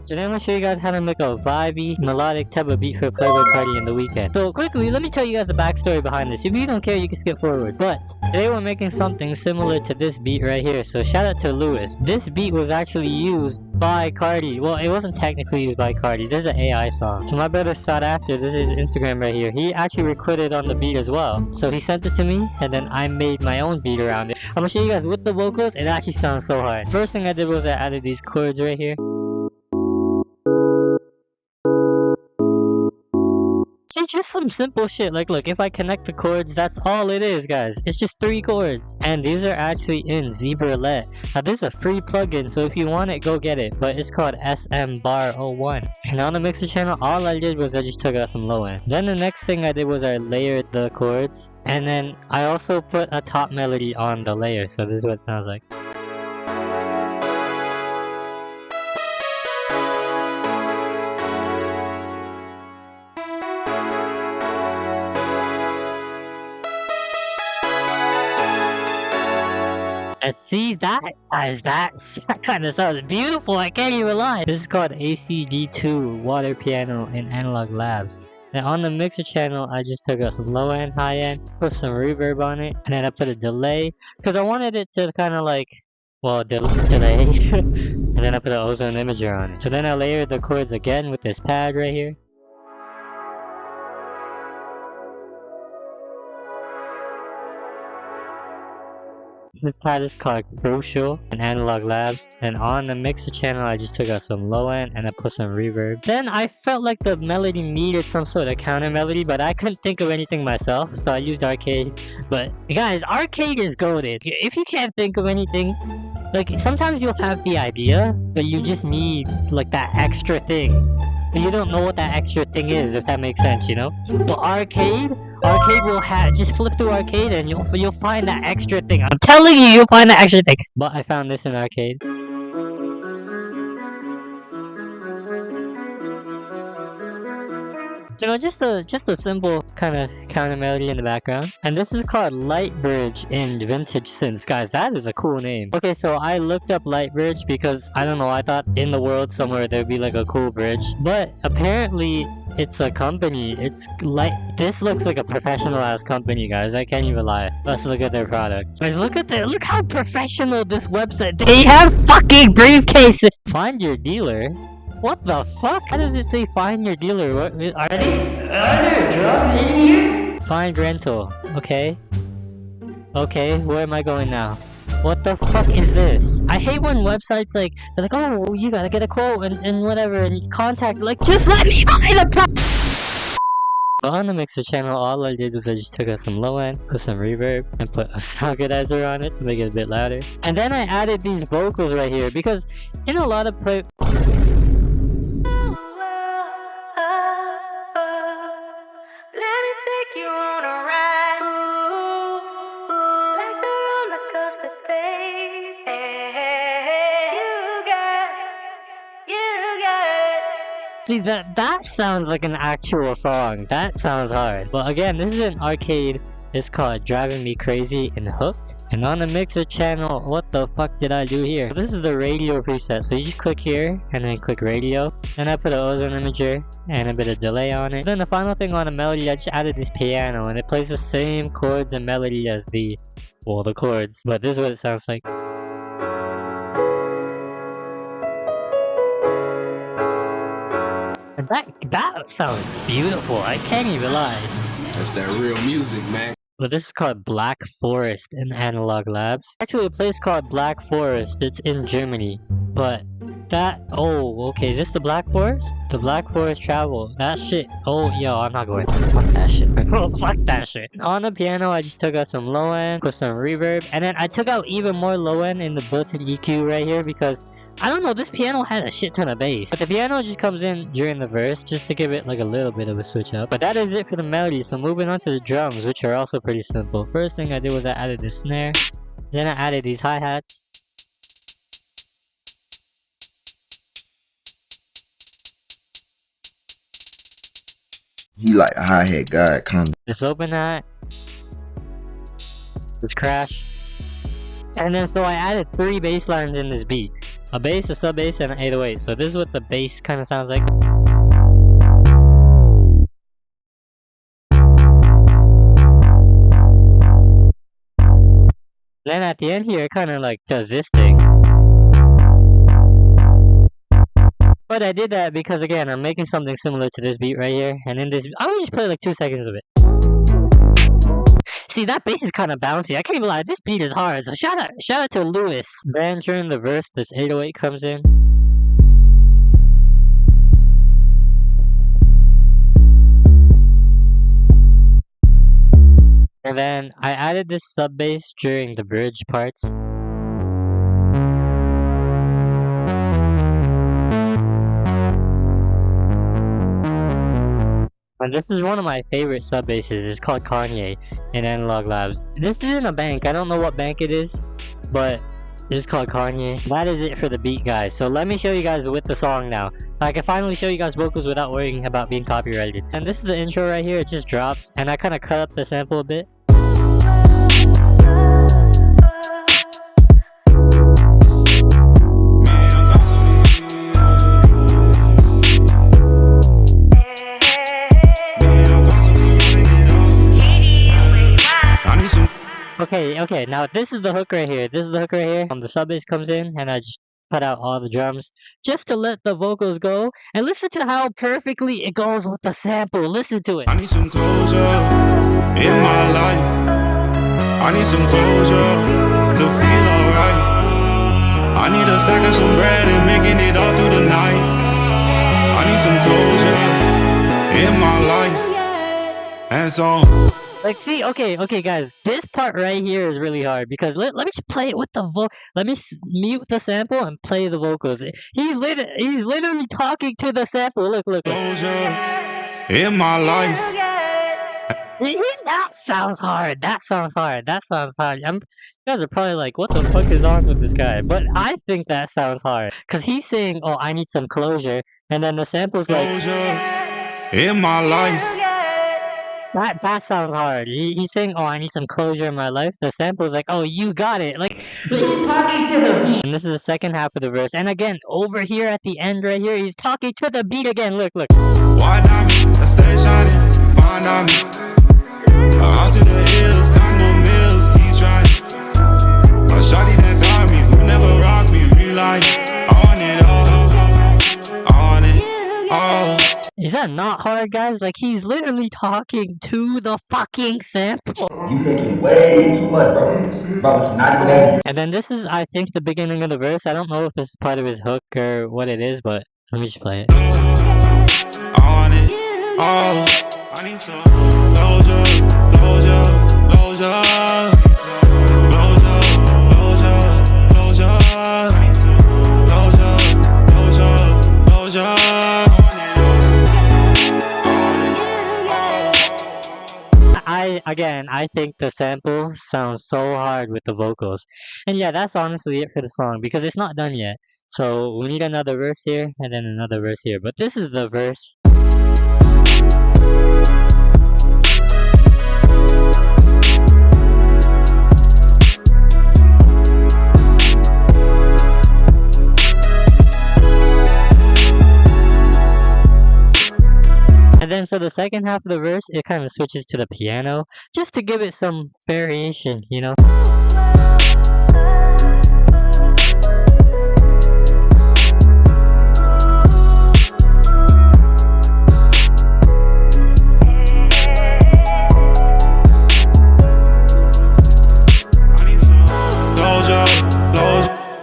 Today I'm gonna show you guys how to make a vibey, melodic type of beat for Playboy Carti in the weekend. So quickly, let me tell you guys the backstory behind this. If you don't care, you can skip forward. But today we're making something similar to this beat right here. So shout out to Lewis. This beat was actually used by Carti. Well, it wasn't technically used by Carti. This is an AI song. So my brother sought after. This is his Instagram right here. He actually recorded on the beat as well. So he sent it to me, and then I made my own beat around it. I'm gonna show you guys with the vocals. It actually sounds so hard. First thing I did was I added these chords right here. See, just some simple shit. Like, look, if I connect the chords, that's all it is, guys. It's just 3 chords. And these are actually in ZBruLette. Now, this is a free plugin, so if you want it, go get it. But it's called SM Bar 01. And on the mixer channel, all I did was I just took out some low end. Then the next thing I did was I layered the chords. And then I also put a top melody on the layer. So this is what it sounds like. And see that, guys, that kind of sounds beautiful. I can't even lie. This is called ACD2 Water Piano in Analog Labs. And on the mixer channel, I just took out some low end, high end, put some reverb on it, and then I put a delay because I wanted it to kind of like, well, delay. And then I put an ozone imager on it. So then I layered the chords again with this pad right here. This pad is called Crucial in Analog Labs. And on the mixer channel, I just took out some low end and I put some reverb. Then I felt like the melody needed some sort of counter melody, but I couldn't think of anything myself, so I used Arcade. But guys, Arcade is goated. If you can't think of anything, like sometimes you'll have the idea, but you just need like that extra thing. And you don't know what that extra thing is, if that makes sense, you know? But Arcade will have, just flip through Arcade and you'll find that extra thing. I'm telling you, you'll find that extra thing. But I found this in Arcade. You know, just a simple kind of counter melody in the background. And this is called Lightbridge in Vintage Synths. Guys, that is a cool name. Okay, so I looked up Lightbridge because, I don't know, I thought in the world somewhere there'd be like a cool bridge. But apparently, it's a company. It's like, this looks like a professional ass company, guys. I can't even lie. Let's look at their products. Guys, look how professional this website. They have fucking briefcases. Find your dealer. What the fuck? How does it say find your dealer? What are there drugs in here? Find rental. Okay. Okay, where am I going now? What the fuck is this? I hate when websites like, they're like, oh, you gotta get a quote and whatever and contact, like, just let me buy the product! On the mixer channel, all I did was I just took out some low end, put some reverb, and put a soundgodizer on it to make it a bit louder. And then I added these vocals right here because in a lot of See, that sounds like an actual song. That sounds hard. But again, this is an Arcade. It's called Driving Me Crazy and Hooked. And on the mixer channel, what the fuck did I do here? This is the radio preset. So you just click here and then click radio. Then I put an ozone imager and a bit of delay on it. Then the final thing on the melody, I just added this piano and it plays the same chords and melody as the chords. But this is what it sounds like. And that sounds beautiful. I can't even lie. That's that real music, man. But this is called Black Forest in Analog Labs. Actually, a place called Black Forest. It's in Germany. But oh, okay. Is this the Black Forest? The Black Forest Travel. That shit. Oh, yo, I'm not going there. Fuck that shit. Fuck that shit. On the piano, I just took out some low end, put some reverb, and then I took out even more low end in the built-in EQ right here because I don't know, this piano had a shit ton of bass. But the piano just comes in during the verse just to give it like a little bit of a switch up. But that is it for the melody, so moving on to the drums, which are also pretty simple. First thing I did was I added the snare. Then I added these hi-hats. He like a hi-hat god, kind of. Just open that. Just crash. And then so I added 3 bass lines in this beat. a bass, a sub bass, and an 808. So this is what the bass kind of sounds like. Then at the end here, it kind of like does this thing. But I did that because again, I'm making something similar to this beat right here. And in this, I'm gonna just play like 2 seconds of it. See, that bass is kind of bouncy. I can't even lie, this beat is hard. So shout out to Lewis. Then during the verse, this 808 comes in. And then I added this sub bass during the bridge parts. And this is one of my favorite sub basses. It's called Kanye in Analog Labs. This isn't a bank. I don't know what bank it is, but it's called Kanye. That is it for the beat, guys. So let me show you guys with the song now. I can finally show you guys vocals without worrying about being copyrighted. And this is the intro right here. It just drops, and I kind of cut up the sample a bit. Okay, now this is the hook right here. The sub bass comes in, and I just cut out all the drums just to let the vocals go. And listen to how perfectly it goes with the sample. Listen to it. I need some closure in my life. I need some closure to feel alright. I need a stack of some bread and making it all through the night. I need some closure in my life. And so Like, see, okay, guys, this part right here is really hard because let me just play it with the let me mute the sample and play the vocals. He's literally talking to the sample. Look. Closure in my life. That sounds hard. You guys are probably like, what the fuck is on with this guy? But I think that sounds hard because he's saying, oh, I need some closure, and then the sample's like, closure in my life. That sounds hard. He's saying, oh, I need some closure in my life. The sample's like, oh, you got it. Like, he's talking to the beat. And this is the second half of the verse. And again, over here at the end right here, he's talking to the beat again. Look. White diamonds that stay shining, fine diamonds. A house in the hills, condo mills, keep trying. A shawty that got me, who never rocked me, reliant. I want it all. Is that not hard, guys? Like, he's literally talking to the fucking sample. You making way too much, bro. Bro, it's not even that. And then this is, I think, the beginning of the verse. I don't know if this is part of his hook or what it is, but let me just play it. I want it all. I need some closure. I think the sample sounds so hard with the vocals. And yeah, that's honestly it for the song because it's not done yet. So we need another verse here and then another verse here. But this is the verse. And then so the second half of the verse, it kind of switches to the piano just to give it some variation, you know?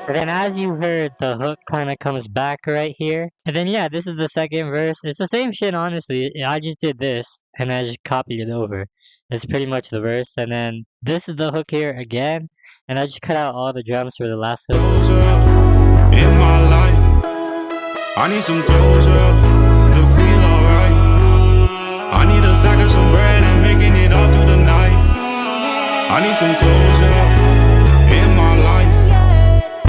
And then as you heard, the hook kind of comes back right here. And then yeah, this is the second verse. It's the same shit, honestly. I just did this and I just copied it over. It's pretty much the verse. And then this is the hook here again. And I just cut out all the drums for the last hook. In my life, I need some closure to feel alright. I need a stack of some bread and making it all through the night. I need some closure in my life.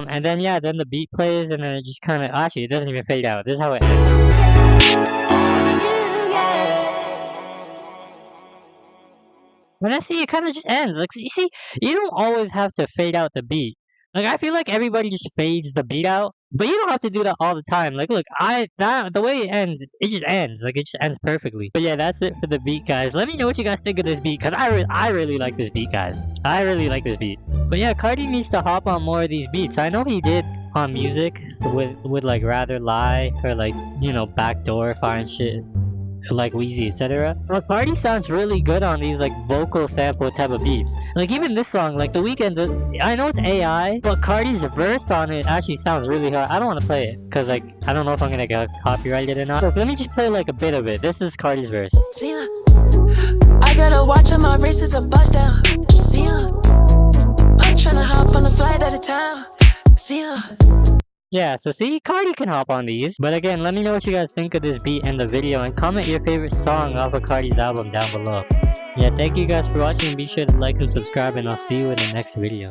And then yeah, then the beat plays and then it just kind of, actually it doesn't even fade out. This is how it ends. When I see it kind of just ends. Like, you see, you don't always have to fade out the beat. Like, I feel like everybody just fades the beat out, but you don't have to do that all the time. Like, look, the way it ends, it just ends. Like, it just ends perfectly. But yeah, that's it for the beat, guys. Let me know what you guys think of this beat, because I really like this beat, guys. I really like this beat. But yeah, Carti needs to hop on more of these beats. I know he did on music with like Rather Lie, or like, you know, Backdoor, Fine Shit, like Wheezy, etc. But Carti sounds really good on these like vocal sample type of beats. Like even this song, like The Weeknd, I know it's AI, but Carti's verse on it actually sounds really hard. I don't want to play it because like I don't know if I'm gonna get copyrighted or not. Look, let me just play like a bit of it. This is Carti's verse. See ya. I gotta watch on my wrist is a bust down. See ya. I'm tryna hop on a flight out of town. See ya. Yeah, so see, Carti can hop on these. But again, let me know what you guys think of this beat and the video, and comment your favorite song off of Carti's album down below. Yeah, thank you guys for watching. Be sure to like and subscribe, and I'll see you in the next video.